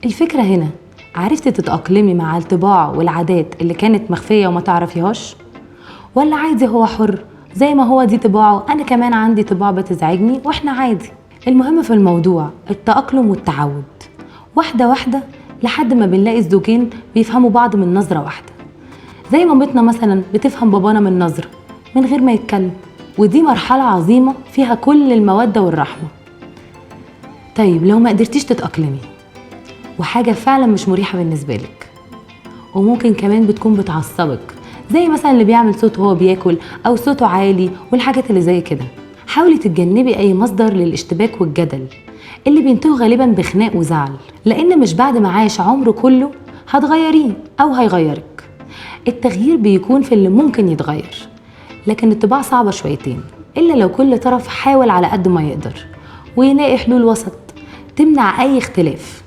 الفكرة هنا، عرفتي تتأقلمي مع الطباع والعادات اللي كانت مخفية وما تعرفيهاش؟ ولا عادي هو حر، زي ما هو دي طباعه أنا كمان عندي طباع بتزعجني وإحنا عادي؟ المهم في الموضوع التأقلم والتعود، واحدة واحدة لحد ما بنلاقي الزوجين بيفهموا بعض من نظرة واحدة، زي مامتنا مثلا بتفهم بابانا من نظرة من غير ما يتكلم، ودي مرحلة عظيمة فيها كل المودة والرحمة. طيب لو ما قدرتيش تتأقلمي وحاجة فعلا مش مريحة بالنسبة لك وممكن كمان بتكون بتعصبك، زي مثلا اللي بيعمل صوت وهو بياكل أو صوته عالي والحاجات اللي زي كده، حاولي تتجنبي أي مصدر للاشتباك والجدل اللي بينتهوا غالبا بخناق وزعل، لأن مش بعد ما عاش عمره كله هتغيريه أو هيغيرك. التغيير بيكون في اللي ممكن يتغير، لكن الطباع صعبة شويتين إلا لو كل طرف حاول على قد ما يقدر ويلاقي حلول وسط تمنع أي اختلاف.